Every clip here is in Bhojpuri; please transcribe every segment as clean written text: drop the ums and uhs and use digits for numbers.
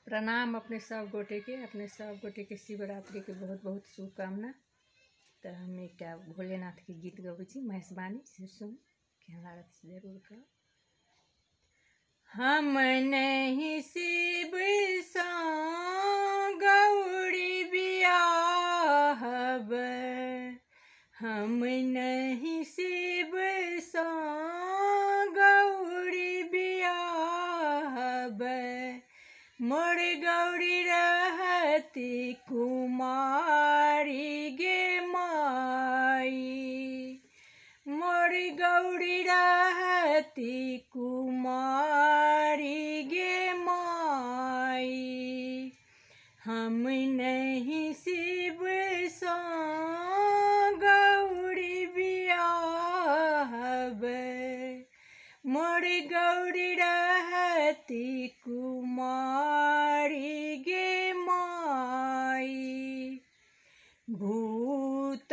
प्रणाम अपने सब गोटे के शिवरात्रि के बहुत बहुत शुभकामना। तो हम एक भोलेनाथ के गीत गबै छी, महेशवाणी से सुन के हमरा जरूर कर। हम नहीं शिव सा गौरी बियाहब, हम नहीं शिव सा गौरी बियाहब, मोर गौरी रहती कुमारी गे माई, मोर गौरी रहती कुमारी गे माई, हम नहीं शिव सा गौरी बियाहब, मोर गौरी रहती कुमारी गे माई, भूत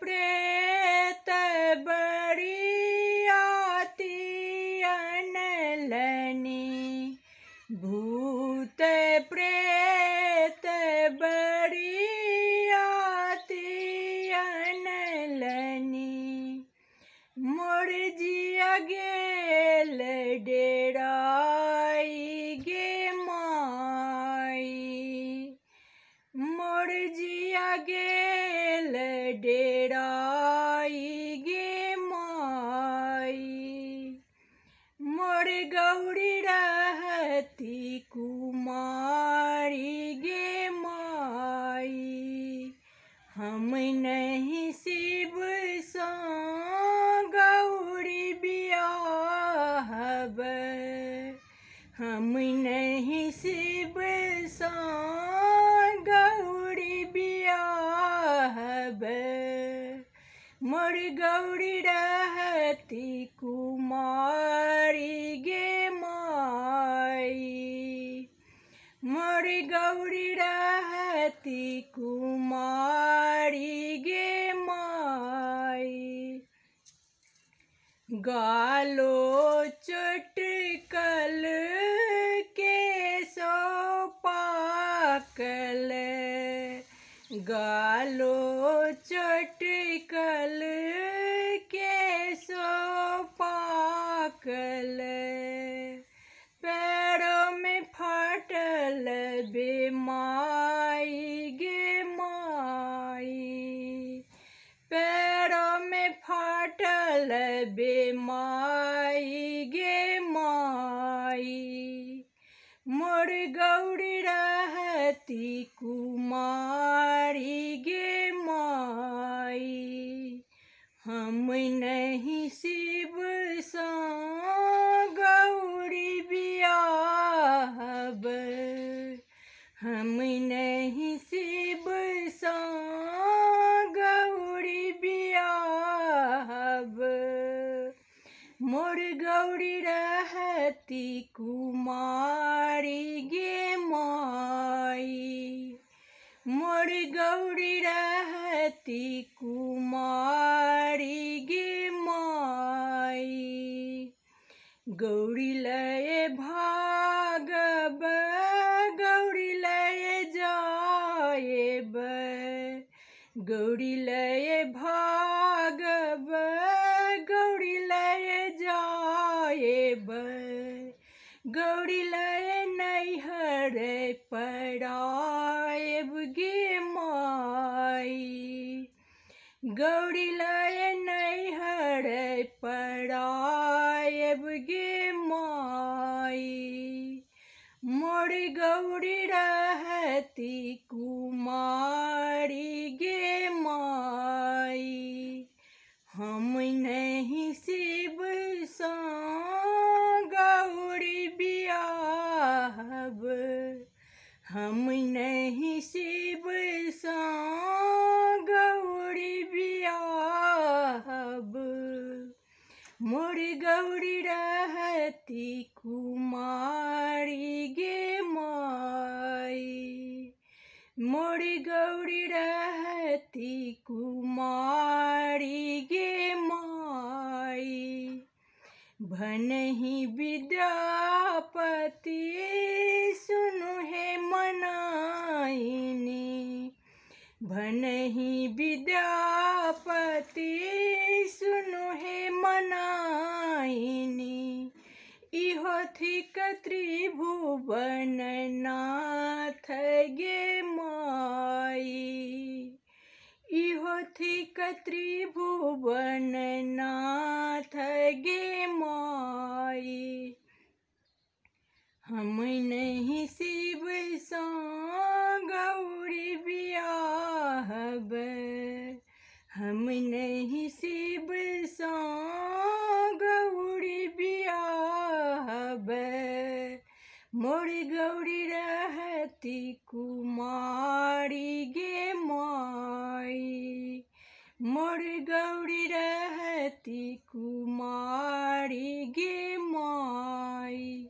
प्रेत बरियाती अनलनी, भूत प्रेत बरियाती अनलनी, मोर जिया गेल डेराई गे माई, मोर जिया गेल डेराई गे माई, मोर गौरी रहती कुमारी गे माई, हम नहीं शिव सा गौरी बियाहब, हम नहीं शिव सा गौरी बियाहब, मोर गौरी रहती कुमारी गे माई, मोर गौरी रहती कुमारी गे माई, गालो चटकल केसो पाकल, गालो चटकल केसो पाकल, पैरों में फाटल बेमाई गे माई, पैरों में फाटल बेमाई गे माई, मोर गौरी रहती कुमारी गे माई, हम नहीं शिव सा गौरी बियाहब, हम नहीं शिव सा गौरी बियाहब, मोर गौरी रहती कुमारी गे माई, मोर गौरी रहती कुमारी गे माई, गौरी लय भागब गौरी लय जाएब, गौरी लय भागब गौरी लय जाएब, गौरी लय नैहर पराएब गे माई, गौरी लय नैहर पराएब गे माई, मोर गौरी रहती कुमारी गे माई, हम नहीं शिव सा गौरी बियाहब, हम नहीं शिव सा गौरी बियाहब, मोर गौरी रहती कुमारी गे माई, मोर गौरी रहती कुमारी गे माई, भनहि विद्यापति सुनु हे भनहि विद्यापति सुनु हे मनाइनी इहो थिक त्रिभुवन नाथ गे माई इहो थिक त्रिभुवन नाथ गे माई हम नहीं शिव सा गौरी बियाहब हम नहीं शिव सा गौरी बियाहब मोर गौरी रहती कुमारी गे माई मोर गौरी रहती कुमारी गे माई।